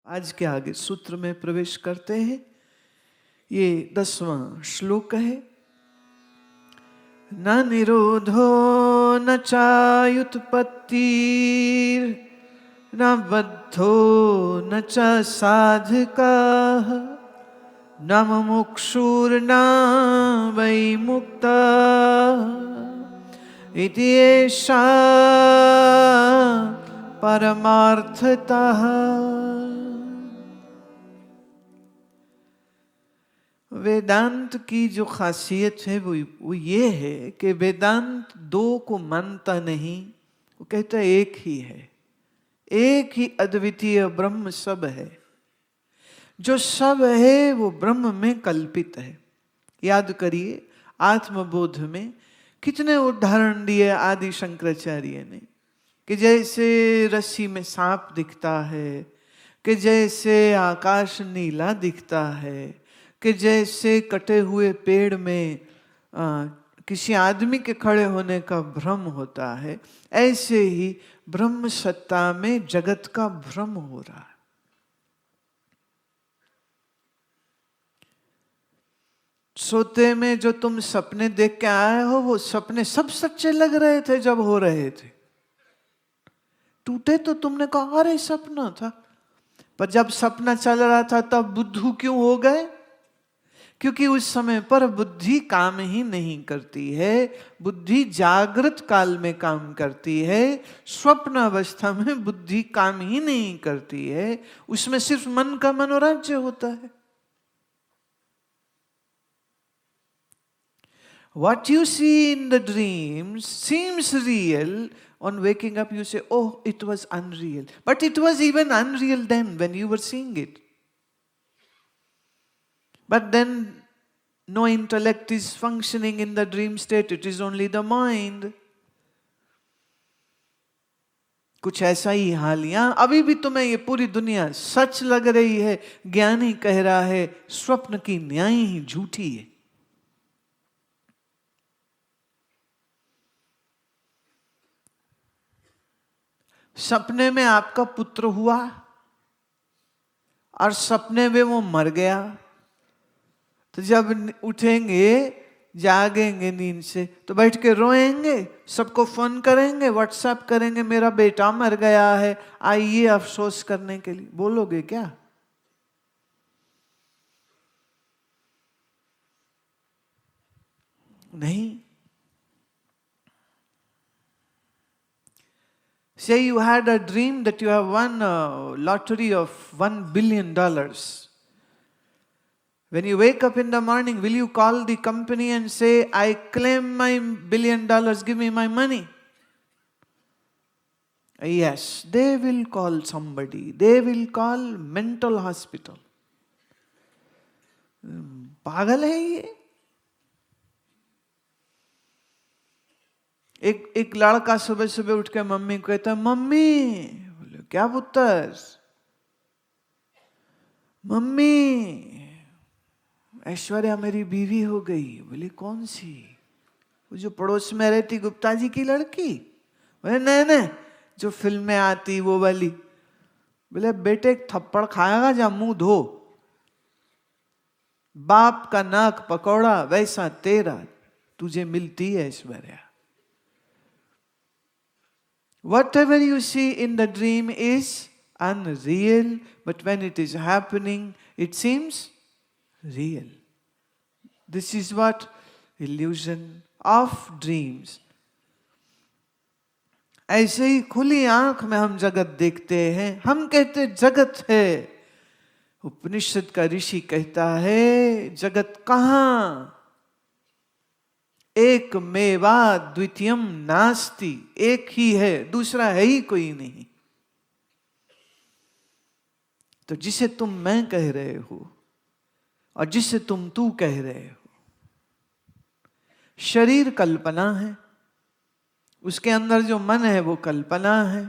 आज के आगे सूत्र में प्रवेश करते हैं। ये 10वां श्लोक है। न निरोधो न चायुत्पत्तिर् न बद्धो न च साधकाः न मुमुक्षुर्न वै मुक्तः इति एषा परमार्थतः। वेदांत की जो खासियत है वो ये है कि वेदांत दो को मानता नहीं, वो कहता है एक ही है, एक ही अद्वितीय ब्रह्म सब है। जो सब है वो ब्रह्म में कल्पित है। याद करिए आत्मबोध में कितने उदाहरण दिए आदि शंकराचार्य ने, कि जैसे रस्सी में सांप दिखता है, कि जैसे आकाश नीला दिखता है, कि जैसे कटे हुए पेड़ में किसी आदमी के खड़े होने का भ्रम होता है, ऐसे ही ब्रह्म सत्ता में जगत का भ्रम हो रहा है। सोते में जो तुम सपने देख के आए हो, वो सपने सब सच्चे लग रहे थे जब हो रहे थे। टूटे तो तुमने कहा अरे सपना था, पर जब सपना चल रहा था तब बुद्धू क्यों हो गए? क्योंकि उस समय पर बुद्धि काम ही नहीं करती है। बुद्धि जागृत काल में काम करती है, स्वप्न अवस्था में बुद्धि काम ही नहीं करती है। उसमें सिर्फ मन का मनोराज्य होता है। What you see in the dream seems real. On waking up you say, oh, it was unreal. But it was even unreal then when you were seeing it. But then no intellect is functioning in the dream state. It is only the mind. कुछ ऐसा ही हाल यहाँ अभी भी तुम्हें ये पूरी दुनिया सच लग रही है। ज्ञानी कह रहा है स्वप्न की न्याय ही झूठी है। सपने में आपका पुत्र हुआ और सपने में वो मर गया, तो जब उठेंगे जागेंगे नींद से तो बैठ के रोएंगे, सबको फोन करेंगे, व्हाट्सएप करेंगे, मेरा बेटा मर गया है, आइए अफसोस करने के लिए। बोलोगे क्या? नहीं। Say you had a dream that you have won a lottery of $1 billion. When you wake up in the morning, will you call the company and say, I claim my $1 billion, give me my money? Yes, they will call somebody. They will call mental hospital. पागल है ये। एक लड़का सुबह सुबह उठ के mummy को कहता, मम्मी। बोले क्या पुत्र? मम्मी ऐश्वर्या मेरी बीवी हो गई। बोले कौन सी? वो जो पड़ोस में रहती गुप्ता जी की लड़की। बोले नहीं नहीं, जो फिल्म में आती वो वाली। बोले बेटे एक थप्पड़ खाएगा जा मुंह धो। बाप का नाक पकौड़ा वैसा तेरा, तुझे मिलती है Aishwarya. Whatever you see in the dream is unreal, but when it is happening, it seems real. This is what illusion of dreams. ऐसे ही खुली आंख में हम जगत देखते हैं, हम कहते जगत है। उपनिषद का ऋषि कहता है जगत कहां? एक मेवा द्वितीयम नास्ति, एक ही है, दूसरा है ही कोई नहीं। तो जिसे तुम मैं कह रहे हो और जिसे तुम तू कह रहे हो, शरीर कल्पना है, उसके अंदर जो मन है वो कल्पना है,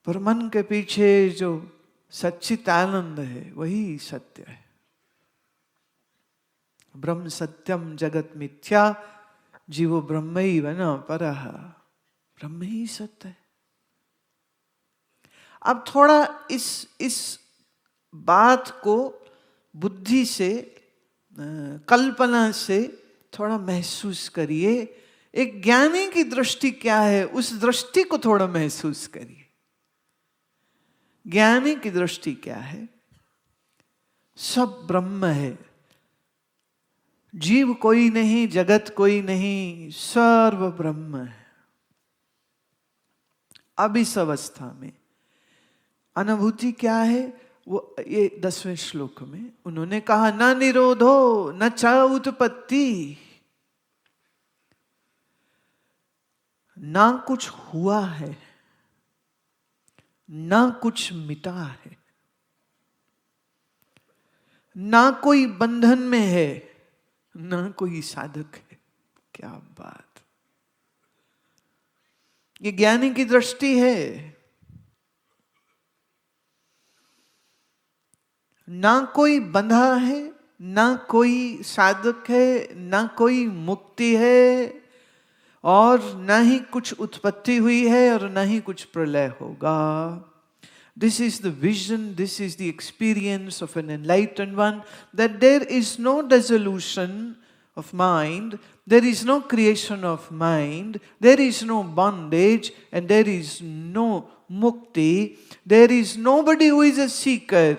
पर मन के पीछे जो सच्चित आनंद है वही सत्य है। ब्रह्म सत्यम जगत मिथ्या जीवो ब्रह्मैव न परः। ब्रह्म ही सत्य है। अब थोड़ा इस बात को बुद्धि से, कल्पना से थोड़ा महसूस करिए। एक ज्ञानी की दृष्टि क्या है, उस दृष्टि को थोड़ा महसूस करिए। ज्ञानी की दृष्टि क्या है? सब ब्रह्म है, जीव कोई नहीं, जगत कोई नहीं, सर्व ब्रह्म है। अब इस अवस्था में अनुभूति क्या है? वो ये 10वें श्लोक में उन्होंने कहा, न निरोधो न च उत्पत्ति, ना कुछ हुआ है ना कुछ मिटा है, ना कोई बंधन में है ना कोई साधक है। क्या बात! ये ज्ञानी की दृष्टि है। ना कोई बंधा है, ना कोई साधक है, ना कोई मुक्ति है, और ना ही कुछ उत्पत्ति हुई है और ना ही कुछ प्रलय होगा। This is the vision, this is the experience of an enlightened one, that there is no dissolution of mind, there is no creation of mind, there is no bondage, and there is no mukti, there is nobody who is a seeker.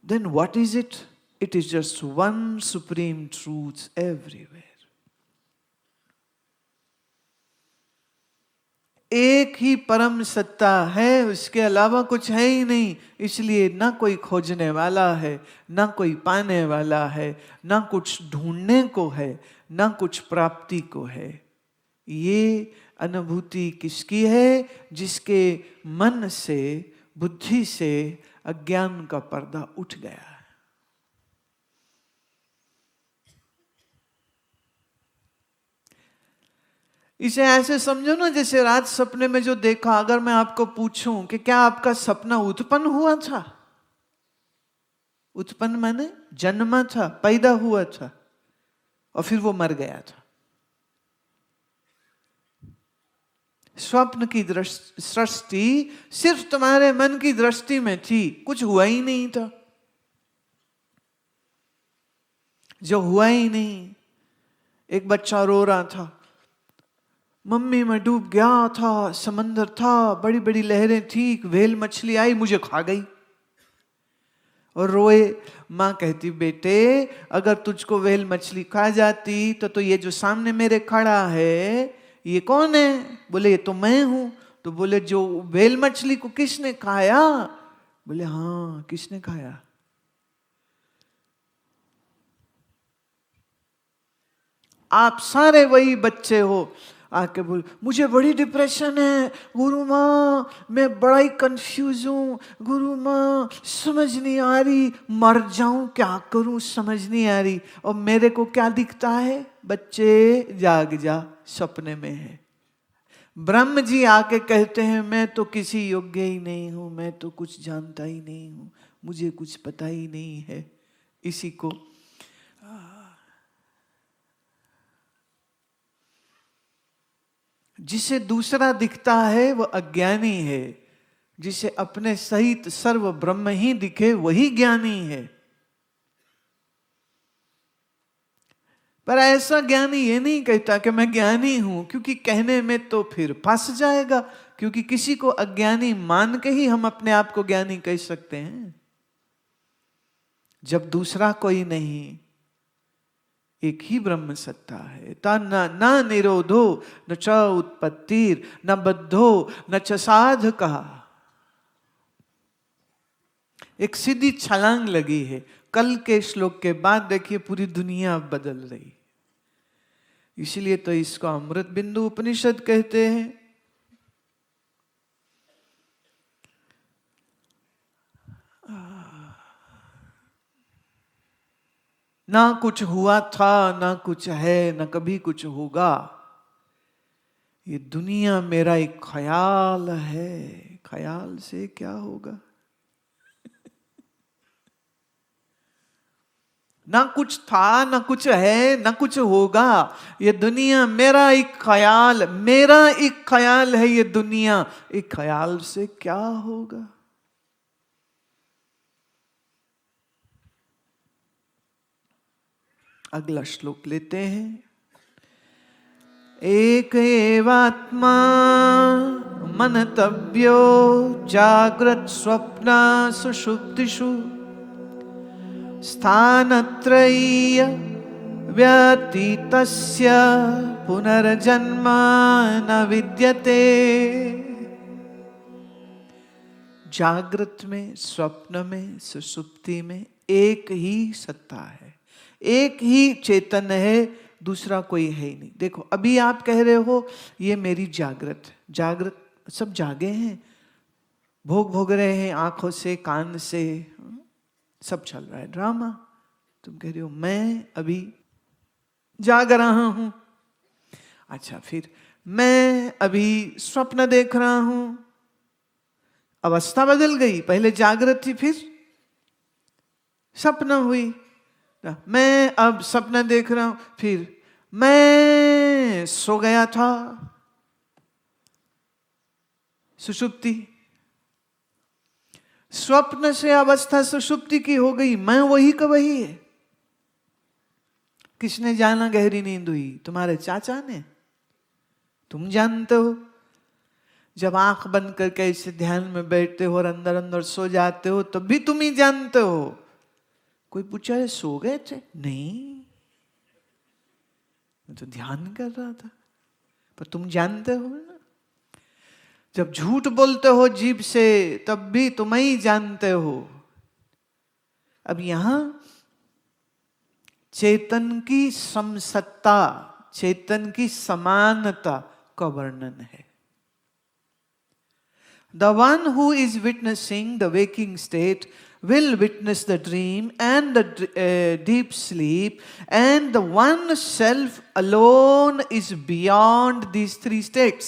Then what is it? It is just one supreme truth everywhere. एक ही परम सत्ता है, उसके अलावा कुछ है ही नहीं। इसलिए ना कोई खोजने वाला है, ना कोई पाने वाला है, ना कुछ ढूंढने को है, ना कुछ प्राप्ति को है। ये अनुभूति किसकी है? जिसके मन से, बुद्धि से अज्ञान का पर्दा उठ गया है। इसे ऐसे समझो ना, जैसे रात सपने में जो देखा। अगर मैं आपको पूछूं कि क्या आपका सपना उत्पन्न हुआ था? उत्पन्न माने जन्मा था, पैदा हुआ था, और फिर वो मर गया था। स्वप्न की सृष्टि सिर्फ तुम्हारे मन की दृष्टि में थी, कुछ हुआ ही नहीं था। जो हुआ ही नहीं, एक बच्चा रो रहा था, मम्मी मैं डूब गया था, समंदर था, बड़ी बड़ी लहरें थी, एक व्हेल मछली आई मुझे खा गई, और रोए। माँ कहती, बेटे अगर तुझको व्हेल मछली खा जाती तो ये जो सामने मेरे खड़ा है ये कौन है? बोले ये तो मैं हूं। तो बोले जो व्हेल मछली को किसने खाया? बोले हाँ, किसने खाया? आप सारे वही बच्चे हो। आके बोल, मुझे बड़ी डिप्रेशन है गुरु माँ, मैं बड़ा ही कंफ्यूज हूँ गुरु माँ, समझ नहीं आ रही, मर जाऊं क्या करूं, समझ नहीं आ रही। और मेरे को क्या दिखता है? बच्चे जाग जा, सपने में है। ब्रह्म जी आके कहते हैं, मैं तो किसी योग्य ही नहीं हूं, मैं तो कुछ जानता ही नहीं हूं, मुझे कुछ पता ही नहीं है। इसी को जिसे दूसरा दिखता है वो अज्ञानी है, जिसे अपने सहित सर्व ब्रह्म ही दिखे वही ज्ञानी है। पर ऐसा ज्ञानी ये नहीं कहता कि मैं ज्ञानी हूं, क्योंकि कहने में तो फिर फंस जाएगा। क्योंकि किसी को अज्ञानी मान के ही हम अपने आप को ज्ञानी कह सकते हैं। जब दूसरा कोई नहीं, एक ही ब्रह्म सत्ता है। ता न निरोधो न च उत्पत्तिर न बद्धो न च साधका। एक सीधी छलांग लगी है। कल के श्लोक के बाद देखिए पूरी दुनिया बदल रही। इसलिए तो इसको अमृत बिंदु उपनिषद कहते हैं। ना कुछ हुआ था, ना कुछ है, ना कभी कुछ होगा। ये दुनिया मेरा एक ख्याल है। ख्याल से क्या होगा? ना कुछ था, ना कुछ है, ना कुछ होगा। ये दुनिया मेरा एक ख्याल है। ये दुनिया एक ख्याल से क्या होगा। अगला श्लोक लेते हैं। एक एवात्मा मनतव्यो जाग्रत स्वप्न सुषुप्तिषु स्थानत्रयीय व्यतीतस्य पुनर्जन्म न विद्यते। जागृत में, स्वप्न में, सुषुप्ति में एक ही सत्ता है, एक ही चेतन है, दूसरा कोई है ही नहीं। देखो अभी आप कह रहे हो ये मेरी जागृत, सब जागे हैं, भोग रहे हैं आंखों से, कान से, सब चल रहा है ड्रामा। तुम कह रहे हो मैं अभी जाग रहा हूं। अच्छा, फिर मैं अभी स्वप्न देख रहा हूं। अवस्था बदल गई, पहले जागृत थी, फिर सपना हुई। मैं अब सपना देख रहा हूं, फिर मैं सो गया था, सुषुप्ति। स्वप्न से अवस्था सुषुप्ति की हो गई, मैं वही का वही है। किसने जाना गहरी नींद हुई? तुम्हारे चाचा ने। तुम जानते हो जब आंख बंद करके ऐसे ध्यान में बैठते हो और अंदर अंदर सो जाते हो, तब भी तुम ही जानते हो। कोई पूछा है सो गए थे? नहीं, मैं तो ध्यान कर रहा था। पर तुम जानते हो ना, जब झूठ बोलते हो जीभ से, तब भी तुम ही जानते हो। अब यहां चेतन की समसत्ता, चेतन की समानता का वर्णन है। The one who is witnessing the waking state will witness the dream and the deep sleep, and the one self alone is beyond these three states.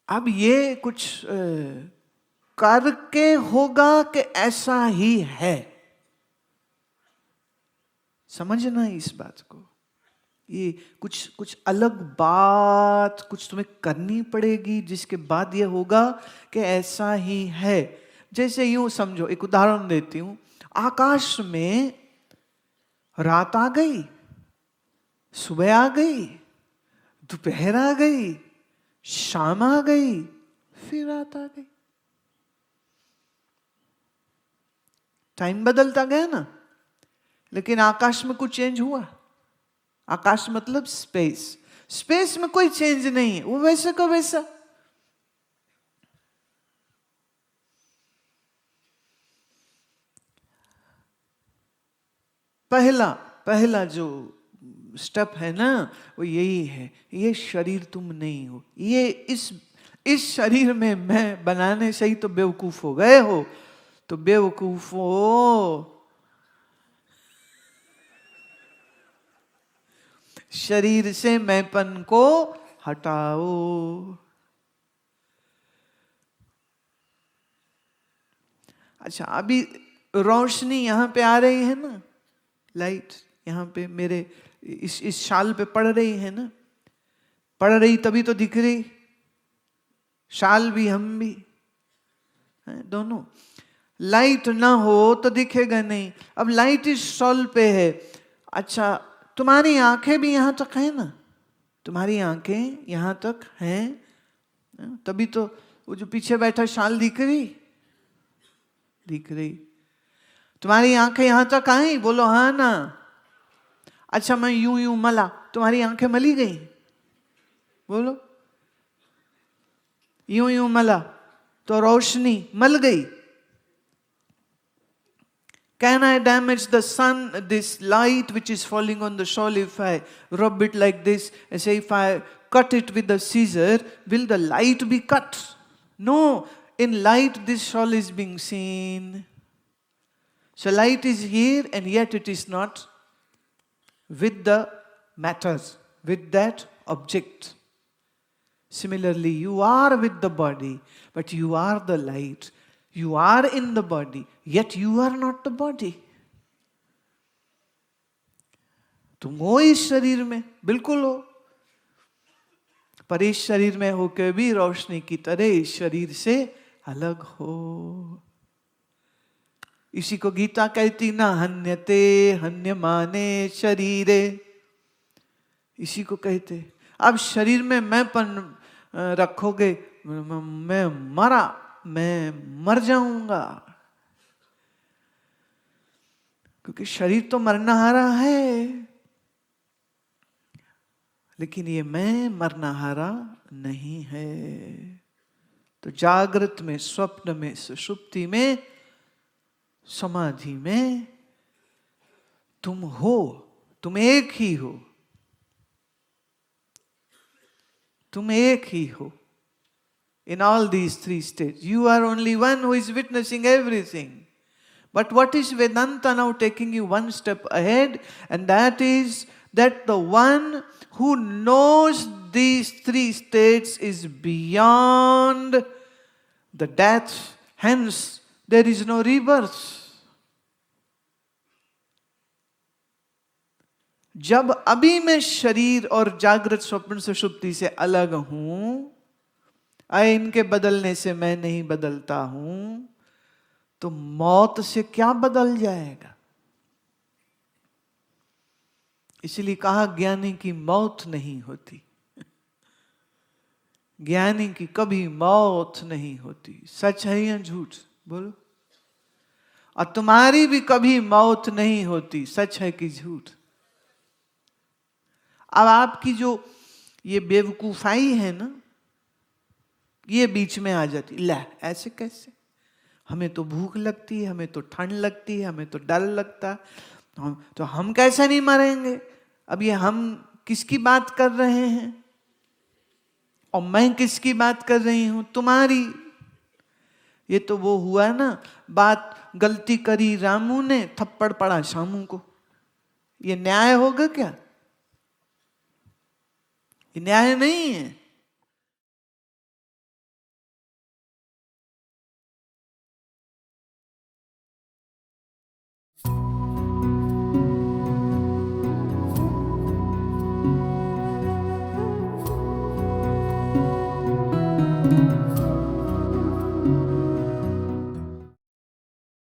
अब ये कुछ करके होगा कि ऐसा ही है, समझना इस बात को। ये कुछ अलग बात कुछ तुम्हें करनी पड़ेगी, जिसके बाद ये होगा कि ऐसा ही है। जैसे यूं समझो, एक उदाहरण देती हूं। आकाश में रात आ गई, सुबह आ गई, दोपहर आ गई, शाम आ गई, फिर रात आ गई। टाइम बदलता गया ना, लेकिन आकाश में कुछ चेंज हुआ? आकाश मतलब स्पेस, स्पेस में कोई चेंज नहीं है, वो वैसे का वैसा। पहला जो स्टेप है ना, वो यही है, ये शरीर तुम नहीं हो। ये इस शरीर में मैं बनाने से ही तो बेवकूफ हो गए हो। तो बेवकूफ हो, शरीर से मैंपन को हटाओ। अच्छा, अभी रोशनी यहां पे आ रही है ना, लाइट यहां पे मेरे इस शाल पे पड़ रही है ना, पड़ रही तभी तो दिख रही। शाल भी हम भी दोनों। लाइट ना हो तो दिखेगा नहीं। अब लाइट इस शॉल पे है। अच्छा, तुम्हारी आंखें भी यहां तक है ना, तुम्हारी आंखें यहां तक हैं, तभी तो वो जो पीछे बैठा शाल दिख रही। तुम्हारी आंखें यहां तक आई? बोलो हाँ ना। अच्छा, मैं यूं मला, तुम्हारी आंखें मली गई? बोलो। यूं मला तो रोशनी मल गई। Can I damage the sun, this light which is falling on the shawl, if I rub it like this, and say if I cut it with the scissor, will the light be cut? No, in light this shawl is being seen. So light is here and yet it is not with the matter, with that object. Similarly, you are with the body, but you are the light. You are in the body, yet you are not the body. तुम हो इस शरीर में, बिल्कुल हो, पर इस शरीर में होकर भी रोशनी की तरह इस शरीर से अलग हो। इसी को गीता कहती ना हन्यते हन्यमाने शरीरे, इसी को कहते। अब शरीर में मैंपन रखोगे, मैं मरा, मैं मर जाऊंगा, क्योंकि शरीर तो मरनाहारा है, लेकिन ये मैं मरनाहारा नहीं है। तो जागृत में, स्वप्न में, सुषुप्ति में, समाधि में तुम हो, तुम एक ही हो, तुम एक ही हो। In all these three states, you are only one who is witnessing everything. But what is Vedanta now taking you one step ahead? And that is that the one who knows these three states is beyond the death, hence there is no rebirth. जब अभी मैं शरीर और जागृत स्वप्न सुषुप्ति से अलग हूं, इनके बदलने से मैं नहीं बदलता हूं, तो मौत से क्या बदल जाएगा? इसलिए कहा ज्ञानी की मौत नहीं होती, ज्ञानी की कभी मौत नहीं होती। सच है या झूठ? बोलो। और तुम्हारी भी कभी मौत नहीं होती, सच है कि झूठ? अब आपकी जो ये बेवकूफाई है ना, ये बीच में आ जाती, ला ऐसे कैसे, हमें तो भूख लगती है, हमें तो ठंड लगती है, हमें तो डर लगता, तो हम कैसे नहीं मरेंगे? अब ये हम किसकी बात कर रहे हैं और मैं किसकी बात कर रही हूं? तुम्हारी। ये तो वो हुआ ना, बात गलती करी रामू ने, थप्पड़ पड़ा शामू को। ये न्याय होगा क्या? ये न्याय नहीं है।